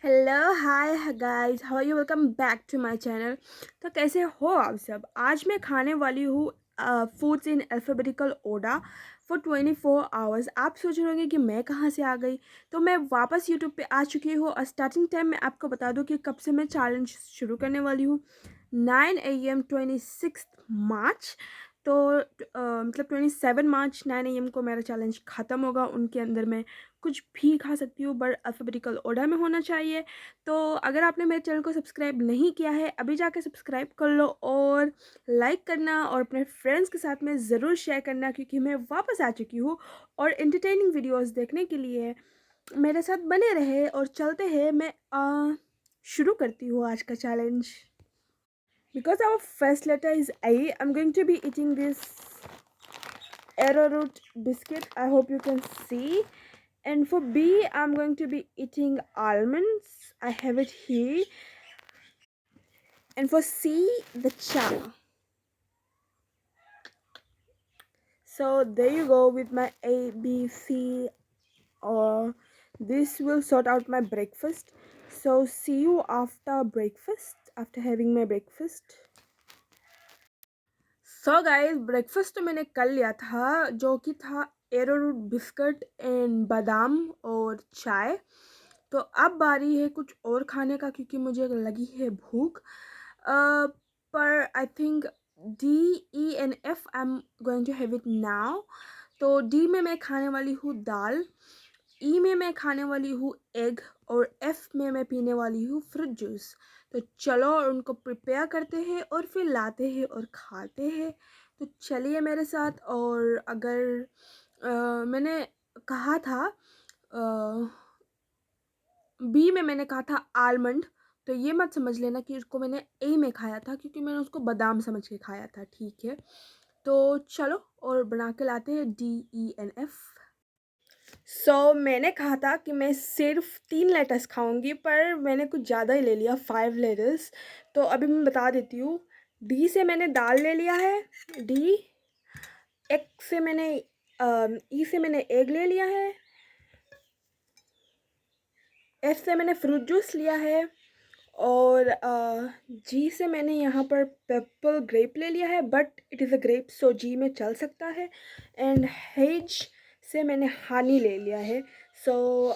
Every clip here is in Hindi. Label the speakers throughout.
Speaker 1: Hello hi guys, how are you? Welcome back to my channel. तो कैसे हो आप सब? आज मैं खाने वाली हूँ foods in alphabetical order for 24 hours. आप सोच रहे होंगे कि मैं कहाँ से आ गई। तो मैं वापस यूट्यूब पे आ चुकी हूँ और स्टार्टिंग टाइम मैं आपको बता दूँ कि कब से मैं चैलेंज शुरू करने वाली हूँ। 9 AM 26 मार्च। तो मतलब 27 मार्च 9 AM को मेरा चैलेंज ख़त्म होगा। उनके अंदर मैं कुछ भी खा सकती हूँ, बट अल्फ़ाबेटिकल ऑर्डर में होना चाहिए। तो अगर आपने मेरे चैनल को सब्सक्राइब नहीं किया है, अभी जाकर सब्सक्राइब कर लो और लाइक करना और अपने फ्रेंड्स के साथ में ज़रूर शेयर करना, क्योंकि मैं वापस आ चुकी हूँ। और एंटरटेनिंग वीडियोस देखने के लिए मेरे साथ बने रहे और चलते हैं। मैं शुरू करती हूँ आज का challenge. Because our first letter is I am going to be eating this arrowroot biscuit. I hope you can see. And for B, I'm going to be eating almonds. I have it here. And for C, the cha. So there you go with my A, B, C. Or this will sort out my breakfast. So see you after breakfast, after having my breakfast. So guys, breakfast तो मैंने कर लिया था, जो कि था एरोरूट बिस्किट एंड बादाम और चाय। तो अब बारी है कुछ और खाने का, क्योंकि मुझे लगी है भूख। पर I think D, E and F I am going to have it now. तो डी में मैं खाने वाली हूँ दाल, ई में मैं खाने वाली हूँ एग और एफ में मैं पीने वाली हूँ फ्रूट जूस। तो चलो और उनको प्रिपेयर करते हैं और फिर लाते हैं और खाते हैं। तो चलिए मेरे साथ। और अगर मैंने कहा था बी में मैंने कहा था आलमंड, तो ये मत समझ लेना कि उसको मैंने ए में खाया था, क्योंकि मैंने उसको बादाम समझ के खाया था, ठीक है। तो चलो और बना के लाते हैं डी, ई एंड एफ। मैंने कहा था कि मैं सिर्फ 3 लेटर्स खाऊंगी, पर मैंने कुछ ज़्यादा ही ले लिया, 5 लेटर्स। तो अभी मैं बता देती हूँ। डी से मैंने दाल ले लिया है, डी। एक से मैंने ई से मैंने एग ले लिया है, एफ से मैंने फ्रूट जूस लिया है, और जी से मैंने यहाँ पर पेपल ग्रेप ले लिया है, but it is a grape so जी में चल सकता है। एंड हेज से मैंने हानी ले लिया है।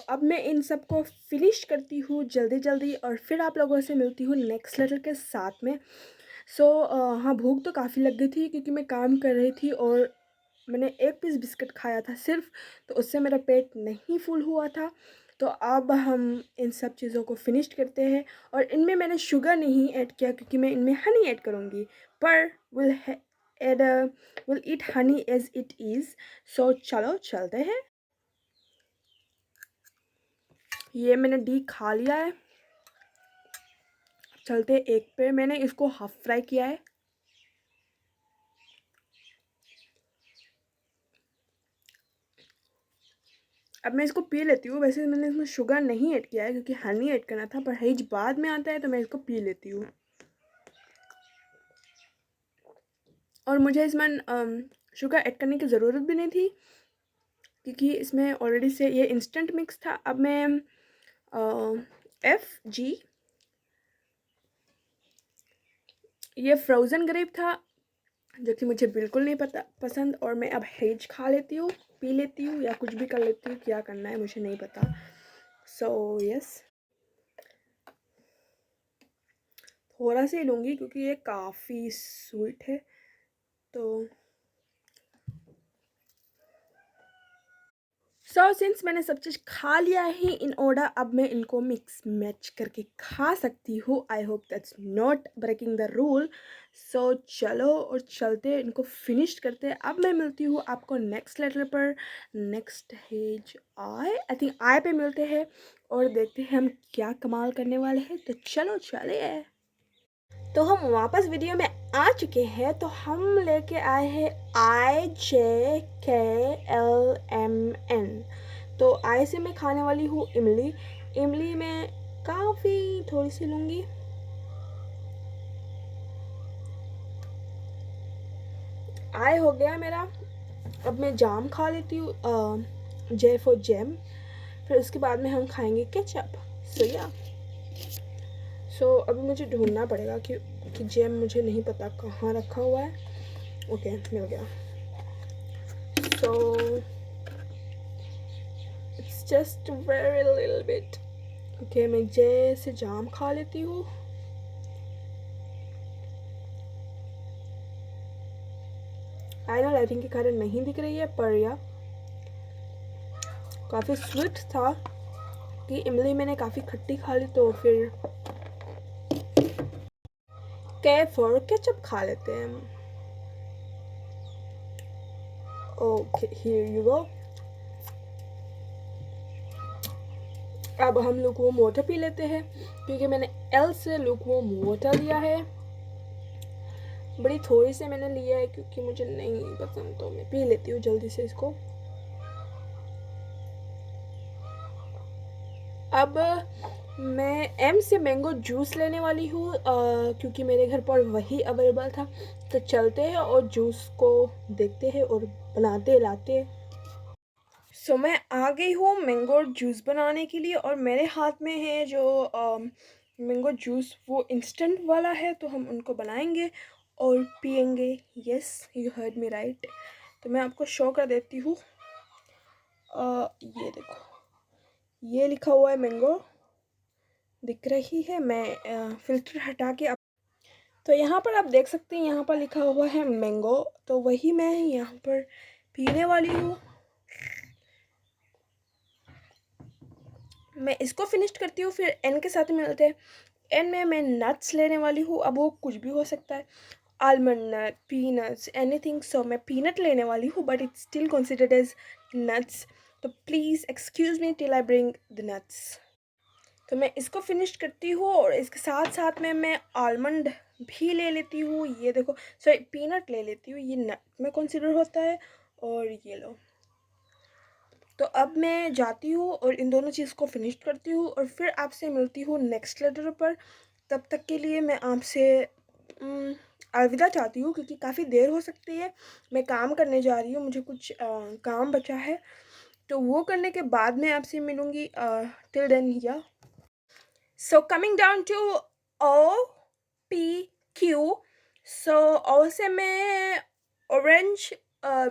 Speaker 1: अब मैं इन सब को फिनिश करती हूँ जल्दी जल्दी, और फिर आप लोगों से मिलती हूँ नेक्स्ट लेटर के साथ में। हाँ, भूख तो काफ़ी लग गई थी, क्योंकि मैं काम कर रही थी और मैंने एक पीस बिस्किट खाया था सिर्फ, तो उससे मेरा पेट नहीं फुल हुआ था। तो अब हम इन सब चीज़ों को फिनिश करते हैं। और इनमें मैंने शुगर नहीं ऐड किया, क्योंकि मैं इनमें हनी ऐड करूँगी, पर I'd will eat honey as it is. चलो चलते हैं। ये मैंने डी खा लिया है। चलते एक पे, मैंने इसको हाफ फ्राई किया है। अब मैं इसको पी लेती हूँ। वैसे मैंने इसमें शुगर नहीं ऐड किया है, क्योंकि हनी ऐड करना था, पर हेज बाद में आता है, तो मैं इसको पी लेती हूँ। और मुझे इसमें शुगर ऐड करने की ज़रूरत भी नहीं थी, क्योंकि इसमें ऑलरेडी से ये इंस्टेंट मिक्स था। अब मैं एफ जी, ये फ्रोज़न ग्रेप था, जो कि मुझे बिल्कुल नहीं पसंद। और मैं अब हेज खा लेती हूँ, पी लेती हूँ, या कुछ भी कर लेती हूँ, क्या करना है मुझे नहीं पता। यस, थोड़ा सा ही लूँगी, क्योंकि ये काफ़ी स्वीट है। तो सिंस मैंने सब चीज़ खा लिया है इन ऑर्डर, अब मैं इनको मिक्स मैच करके खा सकती हूँ। I hope that's not breaking the rule. चलो और चलते, इनको फिनिश करते हैं। अब मैं मिलती हूँ आपको नेक्स्ट लेटर पर। नेक्स्ट है आई थिंक आई पे मिलते हैं, और देखते हैं हम क्या कमाल करने वाले हैं। तो चलो चले। तो हम वापस वीडियो में आ चुके हैं। तो हम लेके आए हैं IJKLMN। तो आई से मैं खाने वाली हूँ इमली। इमली में काफ़ी थोड़ी सी लूँगी। आई हो गया मेरा। अब मैं जाम खा लेती हूँ, जे फॉर जैम। फिर उसके बाद में हम खाएंगे केचप। या अभी मुझे ढूंढना पड़ेगा कि जैम मुझे नहीं पता कहाँ रखा हुआ है। ओके, मिल गया। It's just very little bit. Okay, मैं जैसे जाम खा लेती हूँ। आई नो लाइटिंग के कारण नहीं दिख रही है, पर या काफ़ी स्वीट था कि इमली मैंने काफ़ी खट्टी खा ली, तो फिर कैफ और केचप खा लेते हैं हम। Okay, here you go. अब हम लुकवॉर्म वाटर पी लेते हैं, क्योंकि मैंने एल से लुकवॉर्म वाटर लिया है। बड़ी थोड़ी से मैंने लिया है क्योंकि मुझे नहीं पसंद, तो मैं पी लेती हूँ जल्दी से इसको। अब मैं एम से मैंगो जूस लेने वाली हूँ, क्योंकि मेरे घर पर वही अवेलेबल था। तो चलते हैं और जूस को देखते हैं और बनाते लाते। मैं आ गई हूँ मैंगो जूस बनाने के लिए, और मेरे हाथ में है जो मैंगो जूस, वो इंस्टेंट वाला है, तो हम उनको बनाएंगे और पियेंगे। Yes, you heard me right. तो मैं आपको शो कर देती हूँ। ये देखो, ये लिखा हुआ है मैंगो, दिख रही है। मैं फ़िल्टर हटा के अब, तो यहाँ पर आप देख सकते हैं, यहाँ पर लिखा हुआ है मैंगो, तो वही मैं यहाँ पर पीने वाली हूँ। मैं इसको फिनिश करती हूँ, फिर एन के साथ मिलते हैं। एन में मैं नट्स लेने वाली हूँ, अब वो कुछ भी हो सकता है, almond nut, peanuts, anything. So मैं पीनट लेने वाली हूँ, but it's still considered as nuts, तो please excuse me till I bring the nuts. तो मैं इसको फिनिश करती हूँ, और इसके साथ साथ में मैं आलमंड भी ले लेती हूँ। ये देखो, सॉरी, पीनट ले लेती हूँ, ये नट में कंसिडर होता है। और ये लो। तो अब मैं जाती हूँ और इन दोनों चीज़ को फिनिश करती हूँ, और फिर आपसे मिलती हूँ नेक्स्ट लेटर पर। तब तक के लिए मैं आपसे अलविदा चाहती हूँ, क्योंकि काफ़ी देर हो सकती है। मैं काम करने जा रही हूँ, मुझे कुछ काम बचा है, तो वो करने के बाद मैं आपसे मिलूँगी। टिल देन, या so coming down to O P Q. So O से मैं ऑरेंज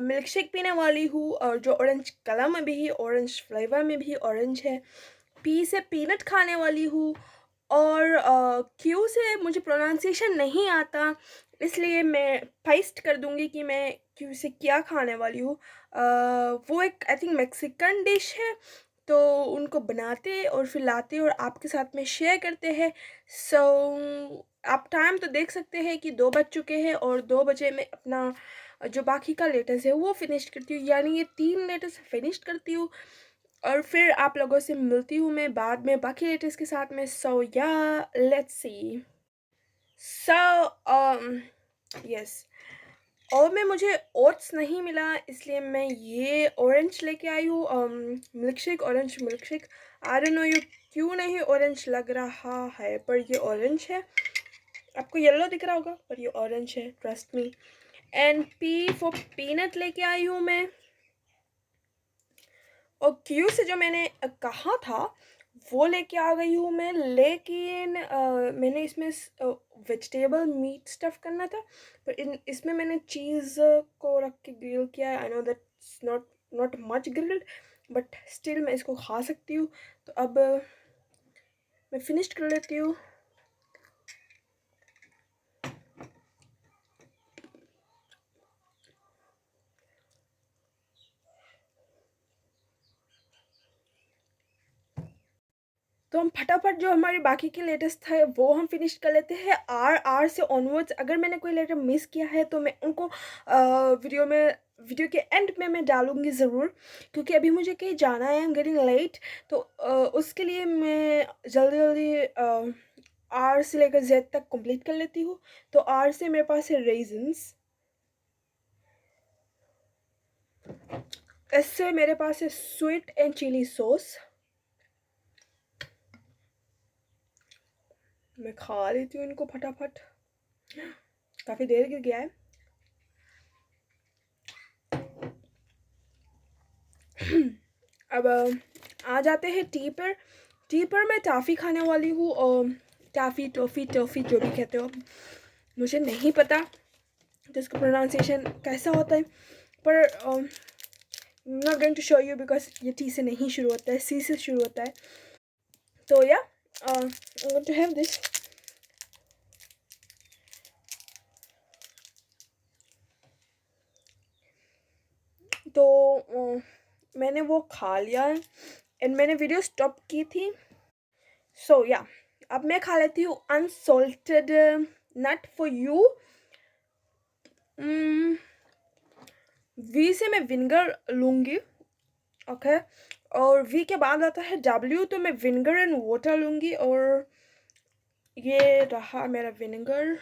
Speaker 1: मिल्क शेक पीने वाली हूँ, और जो ऑरेंज कलर में भी है, ऑरेंज फ्लेवर में भी ऑरेंज है। पी से पीनट खाने वाली हूँ, और क्यू से मुझे प्रोनाउंसिएशन नहीं आता, इसलिए मैं पेस्ट कर दूँगी कि मैं क्यू से क्या खाने वाली हूँ। वो एक आई थिंक मेक्सिकन डिश है, तो उनको बनाते और फिर लाते और आपके साथ में शेयर करते हैं। सो आप टाइम तो देख सकते हैं कि 2 बज चुके हैं, और 2 बजे मैं अपना जो बाकी का लेटर्स है वो फिनिश करती हूँ, यानी ये 3 लेटर्स फिनिश करती हूँ, और फिर आप लोगों से मिलती हूँ मैं बाद में बाकी लेटर्स के साथ में। सो या लेट्स सी। सो यस, और में मुझे ओट्स नहीं मिला, इसलिए मैं ये ऑरेंज लेके आई हूँ, milk shake, orange milk shake. I don't know ये क्यों नहीं ऑरेंज लग रहा है, पर ये ऑरेंज है। आपको येलो दिख रहा होगा, पर ये ऑरेंज है, trust me. And P for peanut लेके आई हूँ मैं, और क्यू से जो मैंने कहा था वो लेके आ गई हूँ मैं, लेकिन मैंने इसमें वेजिटेबल मीट स्टफ़ करना था, पर इसमें मैंने चीज़ को रख के ग्रिल किया। I know that's not much grilled, but still मैं इसको खा सकती हूँ। तो अब मैं फिनिश कर लेती हूँ। तो हम फटाफट जो हमारे बाकी के लेटर्स थे वो हम फिनिश कर लेते हैं। आर से ऑनवर्ड्स अगर मैंने कोई लेटर मिस किया है तो मैं उनको वीडियो के एंड में मैं डालूँगी ज़रूर, क्योंकि अभी मुझे कहीं जाना है, आई एम गेटिंग लेट। तो उसके लिए मैं जल्दी जल्दी आर से लेकर जेड तक कंप्लीट कर लेती हूँ। तो आर से मेरे पास है रेजन्स, एस से मेरे पास है स्वीट एंड चिली सॉस। मैं खा लेती हूँ इनको फटाफट, काफ़ी देर गिर गया है। अब आ जाते हैं टी पर। टी पर मैं टॉफ़ी खाने वाली हूँ, और टाफ़ी टॉफ़ी टॉफ़ी जो भी कहते हो, मुझे नहीं पता तो इसका प्रोनाउंसिएशन कैसा होता है, पर not going to show you because ये टी से नहीं शुरू होता है, सी से शुरू होता है। तो या गोइंग टू हैव दिस। तो मैंने वो खा लिया एंड मैंने वीडियो स्टॉप की थी। सो या अब मैं खा लेती हूँ unsalted nut for you. V से मैं विनेगर लूँगी, ओके, और वी के बाद आता है डब्ल्यू, तो मैं विनेगर एंड वाटर लूँगी। और ये रहा मेरा विनेगर,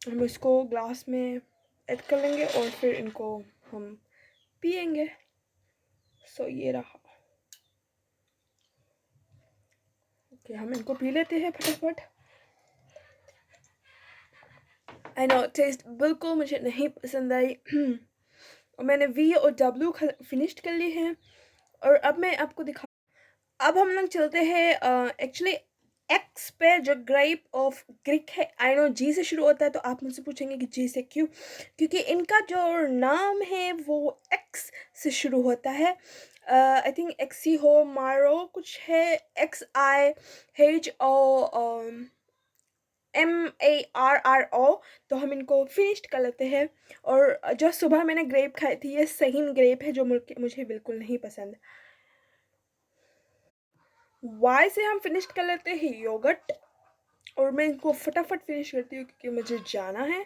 Speaker 1: हम इसको ग्लास में ऐड कर लेंगे और फिर इनको हम पिएंगे। सो ये रहा, ओके, हम इनको पी लेते हैं फटाफट। आई नो टेस्ट बिल्कुल मुझे नहीं पसंद आई और मैंने वी और डब्ल्यू फिनिश्ड कर ली हैं। और अब मैं आपको अब हम लोग चलते हैं एक्चुअली एक्स पे, जो ग्रेप ऑफ ग्रीक है। आई नो जी से शुरू होता है, तो आप मुझसे पूछेंगे कि जी से क्यों, क्योंकि इनका जो नाम है वो एक्स से शुरू होता है। आई थिंक एक्सी हो मारो कुछ है, XIHO MARRO। तो हम इनको फिनिश्ड कर लेते हैं। और जो सुबह मैंने ग्रेप खाई थी, ये सही ग्रेप है जो मुझे बिल्कुल नहीं पसंद। वाई से हम फिनिश कर लेते हैं योगर्ट, और मैं इनको फटाफट फिनिश करती हूँ क्योंकि मुझे जाना है।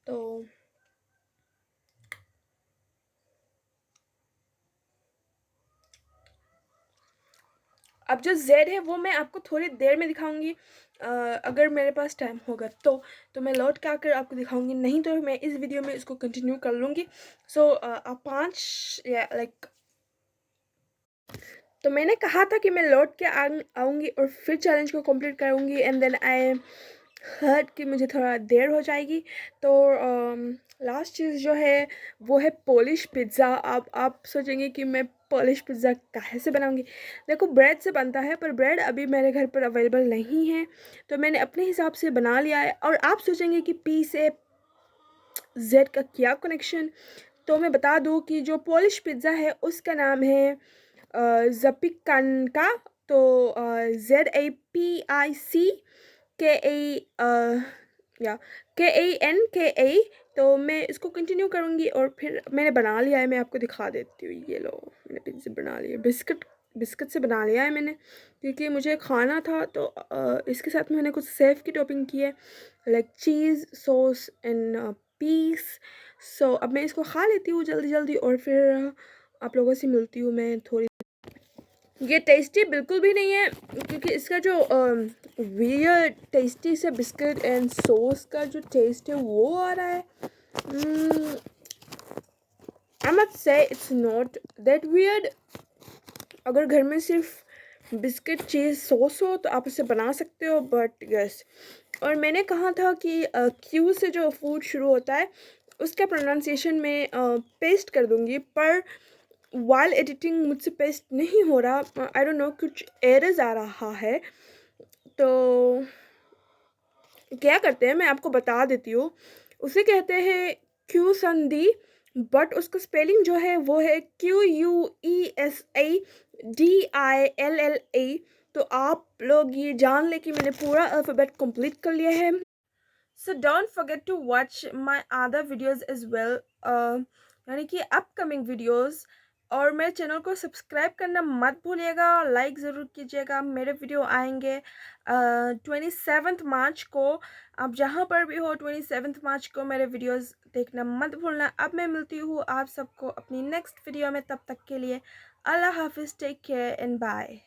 Speaker 1: तो अब जो जेड है वो मैं आपको थोड़ी देर में दिखाऊंगी, अगर मेरे पास टाइम होगा तो मैं लौट के आकर आपको दिखाऊंगी, नहीं तो मैं इस वीडियो में इसको कंटिन्यू कर लूँगी। सो आप 5 या लाइक, तो मैंने कहा था कि मैं लौट के आऊँगी और फिर चैलेंज को कंप्लीट करूँगी, एंड देन आई हर्ट कि मुझे थोड़ा देर हो जाएगी। तो लास्ट चीज़ जो है वो है पॉलिश पिज़्ज़ा। आप सोचेंगे कि मैं पॉलिश पिज़्ज़ा कैसे से बनाऊँगी। देखो, ब्रेड से बनता है, पर ब्रेड अभी मेरे घर पर अवेलेबल नहीं है, तो मैंने अपने हिसाब से बना लिया है। और आप सोचेंगे कि पी से जेड का क्या कनेक्शन, तो मैं बता दूँ कि जो पॉलिश पिज़्ज़ा है उसका नाम है ज़पिकानका। तो ZAPICKANKA। तो मैं इसको कंटिन्यू करूँगी और फिर मैंने बना लिया है, मैं आपको दिखा देती हूँ। ये लो, मैंने पिज़्ज़ा बना लिया, बिस्किट से बना लिया है मैंने, क्योंकि मुझे खाना था। तो इसके साथ मैंने कुछ सेव की टॉपिंग की है, like cheese sauce and peas. So अब मैं इसको खा लेती हूँ जल्दी जल्दी और फिर आप लोगों से मिलती हूँ मैं थोड़ी। ये टेस्टी बिल्कुल भी नहीं है, क्योंकि इसका जो वियर्ड टेस्टी से बिस्किट एंड सॉस का जो टेस्ट है वो आ रहा है। I must say it's not that weird. अगर घर में सिर्फ बिस्किट चीज़ सॉस हो तो आप उसे बना सकते हो, बट यस। और मैंने कहा था कि क्यू से जो फूड शुरू होता है उसका प्रोनाउंसिएशन में पेस्ट कर दूँगी, पर वाइल एडिटिंग मुझसे पेस्ट नहीं हो रहा। आई डोंट नो, कुछ एरर्स आ रहा है। तो क्या करते हैं, मैं आपको बता देती हूँ। उसे कहते हैं क्यू संधि, बट उसका स्पेलिंग जो है वो है QUESADILLA। तो आप लोग ये जान ले कि मैंने पूरा अल्फ़ाबेट कंप्लीट कर लिया है। So don't forget to watch my other videos as well, यानी कि अपकमिंग वीडियोस। और मेरे चैनल को सब्सक्राइब करना मत भूलिएगा, लाइक ज़रूर कीजिएगा। मेरे वीडियो आएंगे 27 मार्च को। आप जहाँ पर भी हो 27 मार्च को मेरे वीडियोस देखना मत भूलना। अब मैं मिलती हूँ आप सबको अपनी नेक्स्ट वीडियो में, तब तक के लिए अल्लाह हाफिज़, टेक केयर एंड बाय।